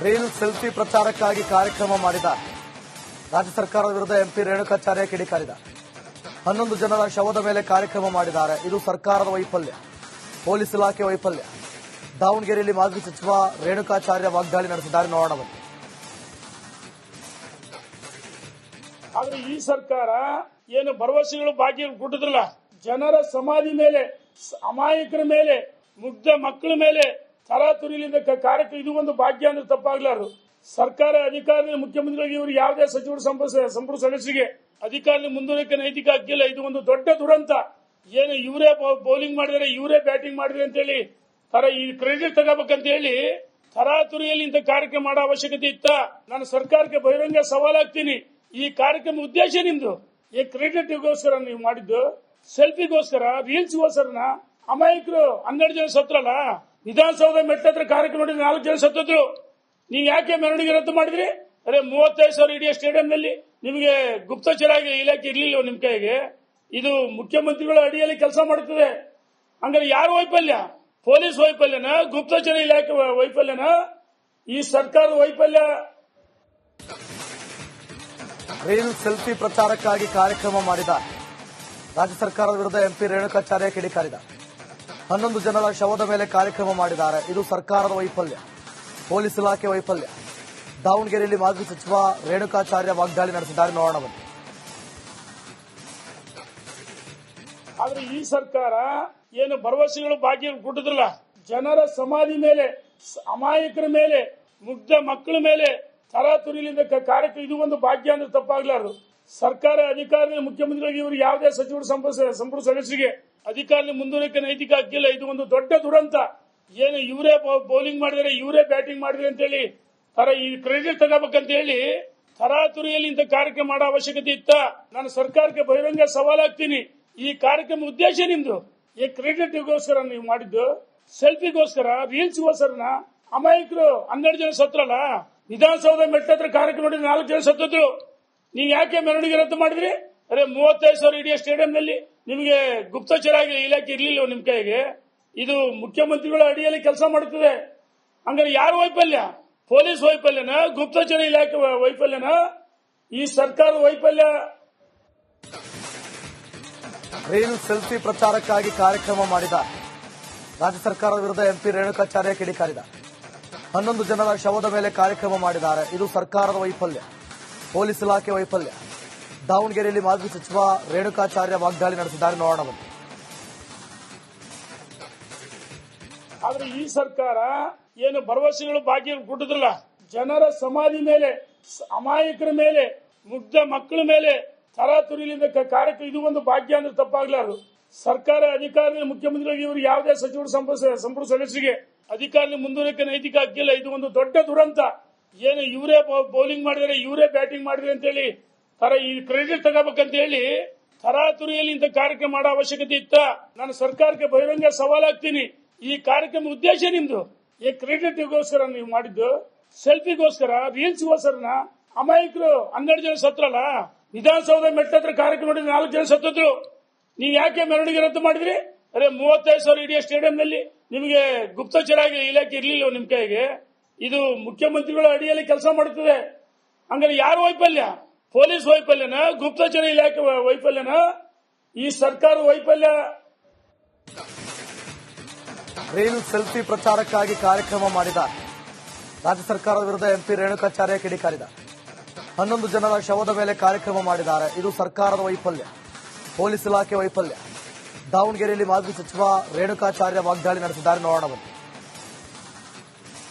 Reel selfie ಪ್ರಚಾರಕ್ಕಾಗಿ ಕಾರ್ಯಕ್ರಮ ಮಾಡಿದ ರಾಜ್ಯ ಸರ್ಕಾರದ ವಿರುದ್ಧ ಎಂಪಿ ರೇಣುಕಾಚಾರ್ಯ ಕಿಡಿಕಾರಿದ್ದಾರೆ. 11 ಜನರ ಶವದ ಮೇಲೆ ಕಾರ್ಯಕ್ರಮ ಮಾಡಿದ್ದಾರೆ. ಇದು ಸರ್ಕಾರದ ವೈಫಲ್ಯ, ಪೊಲೀಸ್ ಇಲಾಖೆ ವೈಫಲ್ಯ. ದಾವಣಗೆರೆಯಲ್ಲಿ ಮಾಜಿ ಸಚಿವ ರೇಣುಕಾಚಾರ್ಯ ವಾಗ್ದಾಳಿ ನಡೆಸಿದ್ದಾರೆ. ನೋಡೋಣ ಬನ್ನಿ. ಆದ್ರೆ ಈ ಸರ್ಕಾರ ಏನು ಭರವಸೆಗಳು ಬಾಕಿ ಕೊಟ್ಟಿದ್ರಲ್ಲ, ಜನರ ಸಮಾಧಿ ಮೇಲೆ, ಅಮಾಯಕರ ಮೇಲೆ, ಮುಗ್ಧ ಮಕ್ಕಳ ಮೇಲೆ ತರಾತುರಿಲಿಂದ ಕಾರ್ಯಕ್ರಮ, ಇದು ಒಂದು ಭಾಗ್ಯ ಅಂದ್ರೆ ತಪ್ಪಾಗ್ಲಾರು. ಸರ್ಕಾರ ಅಧಿಕಾರಿ ಮುಖ್ಯಮಂತ್ರಿಗಳಿಗೆ ಇವರು ಯಾವುದೇ ಸಚಿವರು ಸಂಪುಟ ಸದಸ್ಯರಿಗೆ ಅಧಿಕಾರಿ ಮುಂದೂಡಕ್ಕೆ ನೈತಿಕ ಹಕ್ಕಿಲ್ಲ. ಇದು ಒಂದು ದೊಡ್ಡ ದುರಂತ. ಏನು ಇವರೇ ಬೌಲಿಂಗ್ ಮಾಡಿದರೆ, ಇವರೇ ಬ್ಯಾಟಿಂಗ್ ಮಾಡಿದ್ರೆ ಅಂತ ಹೇಳಿ ಈ ಕ್ರೆಡಿಟ್ ತಗೋಬೇಕಂತ ಹೇಳಿ ತರಾತುರಿಯಲ್ಲಿ ಇಂಥ ಕಾರ್ಯಕ್ರಮ ಮಾಡೋ ಅವಶ್ಯಕತೆ ಇತ್ತ? ನಾನು ಸರ್ಕಾರಕ್ಕೆ ಬಹಿರಂಗ ಸವಾಲಾಗ್ತೀನಿ. ಈ ಕಾರ್ಯಕ್ರಮ ಉದ್ದೇಶ ನಿಮ್ದು ಈ ಕ್ರೆಡಿಟ್ಗೋಸ್ಕರ ನೀವು ಮಾಡಿದ್ದು, ಸೆಲ್ಫಿಗೋಸ್ಕರ, ರೀಲ್ಸ್ಗೋಸ್ಕರನ? ಅಮಾಯಕರು 12 ಜನ ಸತ್ರಲ್ಲ, ವಿಧಾನಸೌಧ ಮೆಟ್ಟತ್ರ ಕಾರ್ಯಕ್ರಮ ಮಾಡಿದ್ರೆ 4 ಜನ ಸತ್ತಿದ್ರು. ನೀವು ಯಾಕೆ ಮೆರವಣಿಗೆ ರದ್ದು ಮಾಡಿದ್ರಿ? 35,000 ಇಡೀ ಸ್ಟೇಡಿಯಂನಲ್ಲಿ ನಿಮಗೆ ಗುಪ್ತಚರ ಇಲಾಖೆ ಇರ್ಲಿಲ್ಲ ನಿಮ್ ಕೈಗೆ. ಇದು ಮುಖ್ಯಮಂತ್ರಿಗಳ ಅಡಿಯಲ್ಲಿ ಕೆಲಸ ಮಾಡುತ್ತದೆ. ಹಂಗಾರೆ ಯಾರು ವೈಫಲ್ಯ? ಪೊಲೀಸ್ ವೈಫಲ್ಯನ, ಗುಪ್ತಚರ ಇಲಾಖೆ ವೈಫಲ್ಯನ, ಈ ಸರ್ಕಾರದ ವೈಫಲ್ಯ? ರೀಲ್ ಸೆಲ್ಫಿ ಪ್ರಚಾರಕ್ಕಾಗಿ ಕಾರ್ಯಕ್ರಮ ಮಾಡಿದ ರಾಜ್ಯ ಸರ್ಕಾರದ ವಿರುದ್ಧ ಎಂಪಿ ರೇಣುಕಾಚಾರ್ಯ ಕಿಡಿಕಾರಿದ್ದಾರೆ. 11 ಜನರ ಶವದ ಮೇಲೆ ಕಾರ್ಯಕ್ರಮ ಮಾಡಿದ್ದಾರೆ. ಇದು ಸರ್ಕಾರದ ವೈಫಲ್ಯ, ಪೊಲೀಸ್ ಇಲಾಖೆ ವೈಫಲ್ಯ. ದಾವಣಗೆರೆಯಲ್ಲಿ ಮಾಜಿ ಸಚಿವ ರೇಣುಕಾಚಾರ್ಯ ವಾಗ್ದಾಳಿ ನಡೆಸಿದ್ದಾರೆ. ನೋಡೋಣ ಬನ್ನಿ. ಆದ್ರೆ ಈ ಸರ್ಕಾರ ಏನು ಭರವಸೆಗಳು ಬಾಕಿ ಕೊಟ್ಟಿದ್ರಲ್ಲ, ಜನರ ಸಮಾಧಿ ಮೇಲೆ, ಅಮಾಯಕರ ಮೇಲೆ, ಮುಗ್ಧ ಮಕ್ಕಳ ಮೇಲೆ ತರಾತುರಿಲಿಂದ ಕಾರ್ಯಕ್ರಮ, ಇದು ಒಂದು ಭಾಗ್ಯ ಅಂದ್ರೆ ತಪ್ಪಾಗ್ಲಾರು. ಸರ್ಕಾರ ಅಧಿಕಾರಿ ಮುಖ್ಯಮಂತ್ರಿಗಳಿಗೆ ಇವರು ಯಾವುದೇ ಸಚಿವರು ಸಂಪುಟ ಸದಸ್ಯರಿಗೆ ಅಧಿಕಾರಿ ಮುಂದೂಡಕ್ಕೆ ನೈತಿಕ ಹಕ್ಕಿಲ್ಲ. ಇದು ಒಂದು ದೊಡ್ಡ ದುರಂತ. ಏನು ಇವರೇ ಬೌಲಿಂಗ್ ಮಾಡಿದರೆ, ಇವರೇ ಬ್ಯಾಟಿಂಗ್ ಮಾಡಿದ್ರೆ ಅಂತ ಹೇಳಿ ಈ ಕ್ರೆಡಿಟ್ ತಗೋಬೇಕಂತ ಹೇಳಿ ತರಾತುರಿಯಲ್ಲಿ ಇಂಥ ಕಾರ್ಯಕ್ರಮ ಮಾಡೋ ಅವಶ್ಯಕತೆ ಇತ್ತ? ನಾನು ಸರ್ಕಾರಕ್ಕೆ ಬಹಿರಂಗ ಸವಾಲಾಗ್ತೀನಿ. ಈ ಕಾರ್ಯಕ್ರಮ ಉದ್ದೇಶ ನಿಮ್ದು ಈ ಕ್ರೆಡಿಟ್ಗೋಸ್ಕರ ನೀವು ಮಾಡಿದ್ದು, ಸೆಲ್ಫಿಗೋಸ್ಕರ, ರೀಲ್ಸ್ಗೋಸ್ಕರನ? ಅಮಾಯಕರು 12 ಜನ ಸತ್ರಲ್ಲ, ವಿಧಾನಸೌಧ ಮೆಟ್ಟತ್ರ ಕಾರ್ಯಕ್ರಮ ಮಾಡಿದ್ರೆ 4 ಜನ ಸತ್ತಿದ್ರು. ನೀವು ಯಾಕೆ ಮೆರವಣಿಗೆ ರದ್ದು ಮಾಡಿದ್ರಿ? 35,000 ಇಡೀ ಸ್ಟೇಡಿಯಂನಲ್ಲಿ ನಿಮಗೆ ಗುಪ್ತಚರ ಇಲಾಖೆ ಇರ್ಲಿಲ್ಲ ನಿಮ್ ಕೈಗೆ. ಇದು ಮುಖ್ಯಮಂತ್ರಿಗಳ ಅಡಿಯಲ್ಲಿ ಕೆಲಸ ಮಾಡುತ್ತದೆ. ಹಂಗಾರೆ ಯಾರು ವೈಫಲ್ಯ? ಪೊಲೀಸ್ ವೈಫಲ್ಯನ, ಗುಪ್ತಚರ ಇಲಾಖೆ ವೈಫಲ್ಯನ, ಈ ಸರ್ಕಾರದ ವೈಫಲ್ಯ? ರೀಲ್ ಸೆಲ್ಫಿ ಪ್ರಚಾರಕ್ಕಾಗಿ ಕಾರ್ಯಕ್ರಮ ಮಾಡಿದ ರಾಜ್ಯ ಸರ್ಕಾರದ ವಿರುದ್ಧ ಎಂಪಿ ರೇಣುಕಾಚಾರ್ಯ ಕಿಡಿಕಾರಿದ್ದಾರೆ. 11 ಜನರ ಶವದ ಮೇಲೆ ಕಾರ್ಯಕ್ರಮ ಮಾಡಿದ್ದಾರೆ. ಇದು ಸರ್ಕಾರದ ವೈಫಲ್ಯ, ಪೊಲೀಸ್ ಇಲಾಖೆ ವೈಫಲ್ಯ. ದಾವಣಗೆರೆಯಲ್ಲಿ ಮಾಜಿ ಸಚಿವ ರೇಣುಕಾಚಾರ್ಯ ವಾಗ್ದಾಳಿ ನಡೆಸಿದ್ದಾರೆ. ನೋಡೋಣ ಬನ್ನಿ. ಆದ್ರೆ ಈ ಸರ್ಕಾರ ಏನು ಭರವಸೆಗಳು ಬಾಕಿ ಕೊಟ್ಟಿದ್ರಲ್ಲ, ಜನರ ಸಮಾಧಿ ಮೇಲೆ, ಅಮಾಯಕರ ಮೇಲೆ, ಮುಗ್ಧ ಮಕ್ಕಳ ಮೇಲೆ ತರಾತುರಿಲಿಂದ ಕಾರ್ಯಕ್ರಮ, ಇದು ಒಂದು ಭಾಗ್ಯ ಅಂದ್ರೆ ತಪ್ಪಾಗ್ಲಾರು. ಸರ್ಕಾರ ಅಧಿಕಾರಿ ಮುಖ್ಯಮಂತ್ರಿಗಳಿಗೆ ಇವರು ಯಾವುದೇ ಸಚಿವರು ಸಂಪುಟ ಸದಸ್ಯರಿಗೆ ಅಧಿಕಾರಿ ಮುಂದೂಡಕ್ಕೆ ನೈತಿಕ ಹಕ್ಕಿಲ್ಲ. ಇದು ಒಂದು ದೊಡ್ಡ ದುರಂತ. ಏನು ಇವರೇ ಬೌಲಿಂಗ್ ಮಾಡಿದರೆ, ಇವರೇ ಬ್ಯಾಟಿಂಗ್ ಮಾಡಿದ್ರೆ ಅಂತ ಹೇಳಿ ಈ ಕ್ರೆಡಿಟ್ ತಗೋಬೇಕಂತ ಹೇಳಿ ತರಾತುರಿಯಲ್ಲಿ ಇಂಥ ಕಾರ್ಯಕ್ರಮ ಮಾಡೋ ಅವಶ್ಯಕತೆ ಇತ್ತ? ನಾನು ಸರ್ಕಾರಕ್ಕೆ ಬಹಿರಂಗ ಸವಾಲಾಗ್ತೀನಿ. ಈ ಕಾರ್ಯಕ್ರಮ ಉದ್ದೇಶ ನಿಮ್ದು ಈ ಕ್ರೆಡಿಟ್ಗೋಸ್ಕರ ನೀವು ಮಾಡಿದ್ದು, ಸೆಲ್ಫಿಗೋಸ್ಕರ, ರೀಲ್ಸ್ಗೋಸ್ಕರನ? ಅಮಾಯಕರು 12 ಜನ ಸತ್ರಲ್ಲ, ವಿಧಾನಸೌಧ ಮೆಟ್ಟತ್ರ ಕಾರ್ಯಕ್ರಮ ಮಾಡಿದ್ರೆ 4 ಜನ ಸತ್ತಿದ್ರು. ನೀವು ಯಾಕೆ ಮೆರವಣಿಗೆ ರದ್ದು ಮಾಡಿದ್ರಿ? 35,000 ಇಡೀ ಸ್ಟೇಡಿಯಂನಲ್ಲಿ ನಿಮಗೆ ಗುಪ್ತಚರ ಇಲಾಖೆ ಇರ್ಲಿಲ್ಲ ನಿಮ್ ಕೈಗೆ. ಇದು ಮುಖ್ಯಮಂತ್ರಿಗಳ ಅಡಿಯಲ್ಲಿ ಕೆಲಸ ಮಾಡುತ್ತದೆ. ಹಂಗಾರೆ ಯಾರು ವೈಫಲ್ಯ? ಪೊಲೀಸ್ ವೈಫಲ್ಯನ, ಗುಪ್ತಚರ ಇಲಾಖೆ ವೈಫಲ್ಯನ, ಈ ಸರ್ಕಾರದ ವೈಫಲ್ಯ? ರೀಲ್ ಸೆಲ್ಫಿ ಪ್ರಚಾರಕ್ಕಾಗಿ ಕಾರ್ಯಕ್ರಮ ಮಾಡಿದ ರಾಜ್ಯ ಸರ್ಕಾರದ ವಿರುದ್ಧ ಎಂಪಿ ರೇಣುಕಾಚಾರ್ಯ ಕಿಡಿಕಾರಿದ್ದಾರೆ. 11 ಜನರ ಶವದ ಮೇಲೆ ಕಾರ್ಯಕ್ರಮ ಮಾಡಿದ್ದಾರೆ. ಇದು ಸರ್ಕಾರದ ವೈಫಲ್ಯ, ಪೊಲೀಸ್ ಇಲಾಖೆ ವೈಫಲ್ಯ. ದಾವಣಗೆರೆಯಲ್ಲಿ ಮಾಜಿ ಸಚಿವ ರೇಣುಕಾಚಾರ್ಯ ವಾಗ್ದಾಳಿ ನಡೆಸಿದ್ದಾರೆ. ನೋಡೋಣ ಬನ್ನಿ.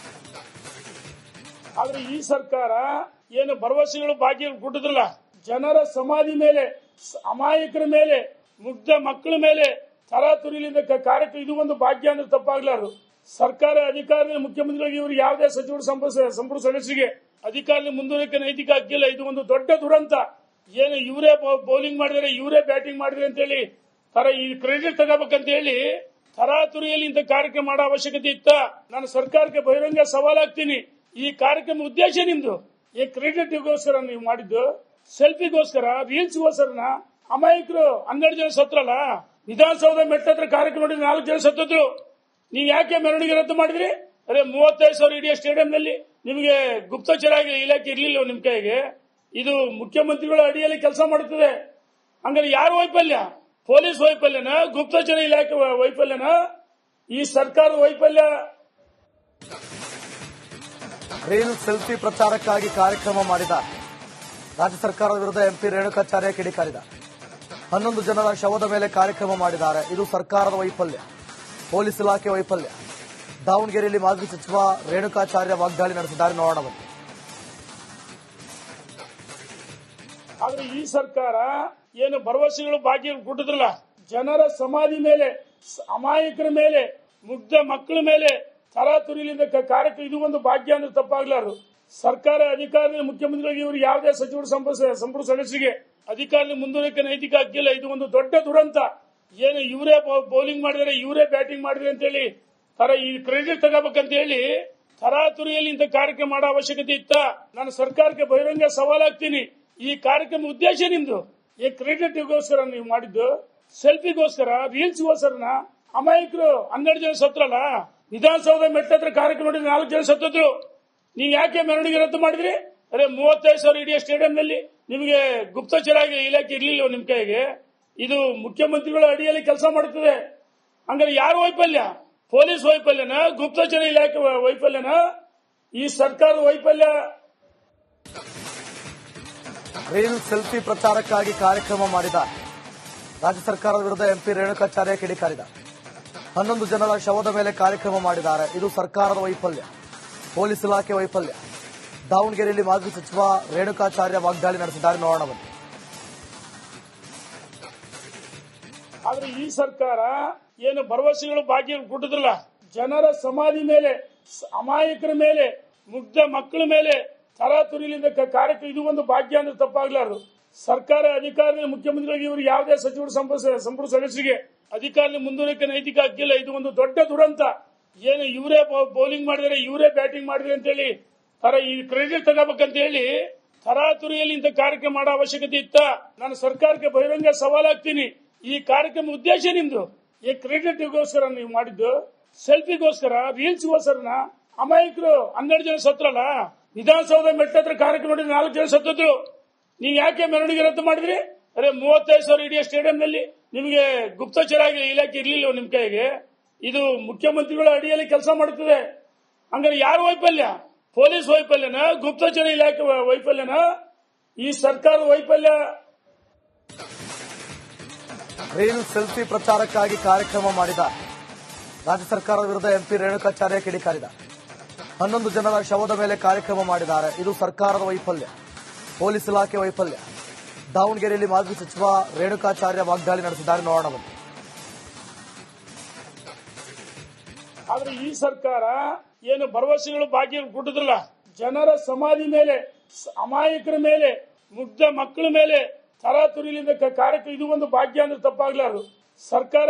ಆದ್ರೆ ಈ ಸರ್ಕಾರ ಏನು ಭರವಸೆಗಳು ಬಾಕಿ ಕೊಟ್ಟಿದ್ರಲ್ಲ, ಜನರ ಸಮಾಧಿ ಮೇಲೆ, ಅಮಾಯಕರ ಮೇಲೆ, ಮುಗ್ಧ ಮಕ್ಕಳ ಮೇಲೆ ತರಾತುರಿಲಿಂದ ಕಾರ್ಯಕ್ರಮ, ಇದು ಒಂದು ಭಾಗ್ಯ ಅಂದ್ರೆ ತಪ್ಪಾಗ್ಲಾರು. ಸರ್ಕಾರ ಅಧಿಕಾರಿ ಮುಖ್ಯಮಂತ್ರಿಗಳಿಗೆ ಇವರು ಯಾವುದೇ ಸಚಿವರು ಸಂಪುಟ ಸದಸ್ಯರಿಗೆ ಅಧಿಕಾರಿ ಮುಂದೂಡಕ್ಕೆ ನೈತಿಕ ಹಕ್ಕಿಲ್ಲ. ಇದು ಒಂದು ದೊಡ್ಡ ದುರಂತ. ಏನು ಇವರೇ ಬೌಲಿಂಗ್ ಮಾಡಿದರೆ, ಇವರೇ ಬ್ಯಾಟಿಂಗ್ ಮಾಡಿದ್ರೆ ಅಂತ ಹೇಳಿ ಈ ಕ್ರೆಡಿಟ್ ತಗೋಬೇಕಂತ ಹೇಳಿ ತರಾತುರಿಯಲ್ಲಿ ಇಂಥ ಕಾರ್ಯಕ್ರಮ ಮಾಡೋ ಅವಶ್ಯಕತೆ ಇತ್ತ? ನಾನು ಸರ್ಕಾರಕ್ಕೆ ಬಹಿರಂಗ ಸವಾಲಾಗ್ತೀನಿ. ಈ ಕಾರ್ಯಕ್ರಮ ಉದ್ದೇಶ ನಿಮ್ದು ಈ ಕ್ರೆಡಿಟ್ಗೋಸ್ಕರ ನೀವು ಮಾಡಿದ್ದು, ಸೆಲ್ಫಿಗೋಸ್ಕರ, ರೀಲ್ಸ್ಗೋಸ್ಕರನ? ಅಮಾಯಕರು 12 ಜನ ಸತ್ರಲ್ಲ, ವಿಧಾನಸೌಧ ಮೆಟ್ಟತ್ರ ಕಾರ್ಯಕ್ರಮ ಮಾಡಿದ್ರೆ 4 ಜನ ಸತ್ತಿದ್ರು. ನೀವು ಯಾಕೆ ಮೆರವಣಿಗೆ ರದ್ದು ಮಾಡಿದ್ರಿ? 35,000 ಇಡೀ ಸ್ಟೇಡಿಯಂನಲ್ಲಿ ನಿಮಗೆ ಗುಪ್ತಚರ ಇಲಾಖೆ ಇರ್ಲಿಲ್ಲ ನಿಮ್ ಕೈಗೆ. ಇದು ಮುಖ್ಯಮಂತ್ರಿಗಳ ಅಡಿಯಲ್ಲಿ ಕೆಲಸ ಮಾಡುತ್ತದೆ. ಹಂಗಾರೆ ಯಾರ ವೈಫಲ್ಯ? ಪೊಲೀಸ್ ವೈಫಲ್ಯನ, ಗುಪ್ತಚರ ಇಲಾಖೆ ವೈಫಲ್ಯನ, ಈ ಸರ್ಕಾರದ ವೈಫಲ್ಯ? ರೀಲ್ ಸೆಲ್ಫಿ ಪ್ರಚಾರಕ್ಕಾಗಿ ಕಾರ್ಯಕ್ರಮ ಮಾಡಿದ ರಾಜ್ಯ ಸರ್ಕಾರದ ವಿರುದ್ಧ ಎಂಪಿ ರೇಣುಕಾಚಾರ್ಯ ಕಿಡಿಕಾರಿದ್ದಾರೆ. 11 ಜನರ ಶವದ ಮೇಲೆ ಕಾರ್ಯಕ್ರಮ ಮಾಡಿದ್ದಾರೆ. ಇದು ಸರ್ಕಾರದ ವೈಫಲ್ಯ, ಪೊಲೀಸ್ ಇಲಾಖೆ ವೈಫಲ್ಯ. ದಾವಣಗೆರೆಯಲ್ಲಿ ಮಾಜಿ ಸಚಿವ ರೇಣುಕಾಚಾರ್ಯ ವಾಗ್ದಾಳಿ ನಡೆಸಿದ್ದಾರೆ. ನೋಡೋಣ ಬನ್ನಿ. ಆದ್ರೆ ಈ ಸರ್ಕಾರ ಏನು ಭರವಸೆಗಳು ಬಾಕಿ ಕೊಟ್ಟಿದ್ರಲ್ಲ, ಜನರ ಸಮಾಧಿ ಮೇಲೆ, ಅಮಾಯಕರ ಮೇಲೆ, ಮುಗ್ಧ ಮಕ್ಕಳ ಮೇಲೆ ತರಾತುರಿಲಿಂದ ಕಾರ್ಯಕ್ರಮ, ಇದು ಒಂದು ಭಾಗ್ಯ ಅಂದ್ರೆ ತಪ್ಪಾಗ್ಲಾರು. ಸರ್ಕಾರ ಅಧಿಕಾರದಲ್ಲಿ ಮುಖ್ಯಮಂತ್ರಿಗಳಿಗೆ ಇವರು ಯಾವುದೇ ಸಚಿವರು ಸಂಪುಟ ಸದಸ್ಯರಿಗೆ ಅಧಿಕಾರದಲ್ಲಿ ಮುಂದುವರಿಕೆ ನೈತಿಕ ಹಕ್ಕಿಲ್ಲ. ಇದು ಒಂದು ದೊಡ್ಡ ದುರಂತ. ಏನು ಇವರೇ ಬೌಲಿಂಗ್ ಮಾಡಿದರೆ, ಇವರೇ ಬ್ಯಾಟಿಂಗ್ ಮಾಡಿದ್ರೆ ಅಂತ ಹೇಳಿ ಈ ಕ್ರೆಡಿಟ್ ತಗೋಬೇಕಂತ ಹೇಳಿ ತರಾತುರಿಯಲ್ಲಿ ಇಂಥ ಕಾರ್ಯಕ್ರಮ ಮಾಡೋ ಅವಶ್ಯಕತೆ ಇತ್ತ? ನಾನು ಸರ್ಕಾರಕ್ಕೆ ಬಹಿರಂಗ ಸವಾಲಾಗ್ತೀನಿ. ಈ ಕಾರ್ಯಕ್ರಮ ಉದ್ದೇಶ ನಿಮ್ದು ಈ ಕ್ರೆಡಿಟ್ಗೋಸ್ಕರ ನೀವು ಮಾಡಿದ್ದು, ಸೆಲ್ಫಿಗೋಸ್ಕರ, ರೀಲ್ಸ್ಗೋಸ್ಕರನ? ಅಮಾಯಕರು 12 ಜನ ಸತ್ರಲ್ಲ, ವಿಧಾನಸೌಧ ಮೆಟ್ಟತ್ರ ಕಾರ್ಯಕ್ರಮ ನೋಡಿ 4 ಜನ ಸತ್ತದ್ರು. ನೀವು ಯಾಕೆ ಮೆರವಣಿಗೆ ರದ್ದು ಮಾಡಿದ್ರಿ? 35,000 ಇಡೀ ಸ್ಟೇಡಿಯಂನಲ್ಲಿ. ನಿಮಗೆ ಗುಪ್ತಚರ ಇಲಾಖೆ ಇರ್ಲಿಲ್ಲ ನಿಮ್ ಕೈಗೆ. ಇದು ಮುಖ್ಯಮಂತ್ರಿಗಳ ಅಡಿಯಲ್ಲಿ ಕೆಲಸ ಮಾಡುತ್ತದೆ. ಹಂಗಾರೆ ಯಾರ ವೈಫಲ್ಯ? ಪೊಲೀಸ್ ವೈಫಲ್ಯನ, ಗುಪ್ತಚರ ಇಲಾಖೆ ವೈಫಲ್ಯನ, ಈ ಸರ್ಕಾರದ ವೈಫಲ್ಯ? ರೀಲ್ ಸೆಲ್ಫಿ ಪ್ರಚಾರಕ್ಕಾಗಿ ಕಾರ್ಯಕ್ರಮ ಮಾಡಿದ ರಾಜ್ಯ ಸರ್ಕಾರದ ವಿರುದ್ಧ ಎಂಪಿ ರೇಣುಕಾಚಾರ್ಯ ಕಿಡಿಕಾರಿದ್ದಾರೆ. 11 ಜನರ ಶವದ ಮೇಲೆ ಕಾರ್ಯಕ್ರಮ ಮಾಡಿದ್ದಾರೆ. ಇದು ಸರ್ಕಾರದ ವೈಫಲ್ಯ, ಪೊಲೀಸ್ ಇಲಾಖೆ ವೈಫಲ್ಯ. ದಾವಣಗೆರೆಯಲ್ಲಿ ಮಾಜಿ ಸಚಿವ ರೇಣುಕಾಚಾರ್ಯ ವಾಗ್ದಾಳಿ ನಡೆಸಿದ್ದಾರೆ. ನೋಡೋಣ ಬನ್ನಿ. ಆದ್ರೆ ಈ ಸರ್ಕಾರ ಏನು ಭರವಸೆಗಳು ಬಾಕಿ ಕೊಟ್ಟಿದ್ರಲ್ಲ, ಜನರ ಸಮಾಧಿ ಮೇಲೆ, ಅಮಾಯಕರ ಮೇಲೆ, ಮುಗ್ಧ ಮಕ್ಕಳ ಮೇಲೆ ತರಾತುರಿಲಿಂದ ಕಾರ್ಯಕ್ರಮ, ಇದು ಒಂದು ಭಾಗ್ಯ ಅಂದ್ರೆ ತಪ್ಪಾಗ್ಲಾರು. ಸರ್ಕಾರ ಅಧಿಕಾರದಲ್ಲಿ ಮುಖ್ಯಮಂತ್ರಿಗಳಿಗೆ ಇವರು ಯಾವುದೇ ಸಚಿವರು ಸಂಪುಟ ಸದಸ್ಯರಿಗೆ ಅಧಿಕಾರದಲ್ಲಿ ಮುಂದುವರಿಕೆ ನೈತಿಕ ಹಕ್ಕಿಲ್ಲ. ಇದು ಒಂದು ದೊಡ್ಡ ದುರಂತ. ಏನು ಇವರೇ ಬೌಲಿಂಗ್ ಮಾಡಿದರೆ, ಇವರೇ ಬ್ಯಾಟಿಂಗ್ ಮಾಡಿದ್ರೆ ಅಂತ ಹೇಳಿ ಈ ಕ್ರೆಡಿಟ್ ತಗೋಬೇಕಂತ ಹೇಳಿ ತರಾತುರಿಯಲ್ಲಿ ಇಂಥ ಕಾರ್ಯಕ್ರಮ ಮಾಡೋ ಅವಶ್ಯಕತೆ ಇತ್ತ? ನಾನು ಸರ್ಕಾರಕ್ಕೆ ಬಹಿರಂಗ ಸವಾಲಾಗ್ತೀನಿ. ಈ ಕಾರ್ಯಕ್ರಮ ಉದ್ದೇಶ ನಿಮ್ದು ಈ ಕ್ರೆಡಿಟ್ಗೋಸ್ಕರ ನೀವು ಮಾಡಿದ್ದು, ಸೆಲ್ಫಿಗೋಸ್ಕರ, ರೀಲ್ಸ್ಗೋಸ್ಕರನ? ಅಮಾಯಕರು 12 ಜನ ಸತ್ರಲ್ಲ, ವಿಧಾನಸೌಧ ಮೆಟ್ಟತ್ರ ಕಾರ್ಯಕ್ರಮ ನೋಡಿ 4 ಜನ ಸತ್ತದ್ರು. ನೀವು ಯಾಕೆ ಮೆರವಣಿಗೆ ರದ್ದು ಮಾಡಿದ್ರಿ? 35,000 ಇಡೀ ಸ್ಟೇಡಿಯಂನಲ್ಲಿ. ನಿಮಗೆ ಗುಪ್ತಚರ ಇಲಾಖೆ ಇರ್ಲಿಲ್ಲ ನಿಮ್ ಕೈಗೆ. ಇದು ಮುಖ್ಯಮಂತ್ರಿಗಳ ಅಡಿಯಲ್ಲಿ ಕೆಲಸ ಮಾಡುತ್ತದೆ. ಹಂಗಾರೆ ಯಾರ ವೈಫಲ್ಯ? ಪೊಲೀಸ್ ವೈಫಲ್ಯನ, ಗುಪ್ತಚರ ಇಲಾಖೆ ವೈಫಲ್ಯನ, ಈ ಸರ್ಕಾರದ ವೈಫಲ್ಯ? ರೀಲ್ ಸೆಲ್ಫಿ ಪ್ರಚಾರಕ್ಕಾಗಿ ಕಾರ್ಯಕ್ರಮ ಮಾಡಿದ ರಾಜ್ಯ ಸರ್ಕಾರದ ವಿರುದ್ಧ ಎಂಪಿ ರೇಣುಕಾಚಾರ್ಯ ಕಿಡಿಕಾರಿದ್ದಾರೆ. 11 ಜನರ ಶವದ ಮೇಲೆ ಕಾರ್ಯಕ್ರಮ ಮಾಡಿದ್ದಾರೆ. ಇದು ಸರ್ಕಾರದ ವೈಫಲ್ಯ, ಪೊಲೀಸ್ ಇಲಾಖೆ ವೈಫಲ್ಯ. ದಾವಣಗೆರೆಯಲ್ಲಿ ಮಾಜಿ ಸಚಿವ ರೇಣುಕಾಚಾರ್ಯ ವಾಗ್ದಾಳಿ ನಡೆಸಿದ್ದಾರೆ. ನೋಡೋಣ ಬನ್ನಿ. ಆದ್ರೆ ಈ ಸರ್ಕಾರ ಏನು ಭರವಸೆಗಳು ಬಾಕಿ ಕೊಟ್ಟಿದ್ರಲ್ಲ, ಜನರ ಸಮಾಧಿ ಮೇಲೆ, ಅಮಾಯಕರ ಮೇಲೆ, ಮುಗ್ಧ ಮಕ್ಕಳ ಮೇಲೆ ತರಾತುರಿಲಿಂದ ಕಾರ್ಯಕ್ರಮ, ಇದು ಒಂದು ಭಾಗ್ಯ ಅಂದ್ರೆ ತಪ್ಪಾಗ್ಲಾರು. ಸರ್ಕಾರ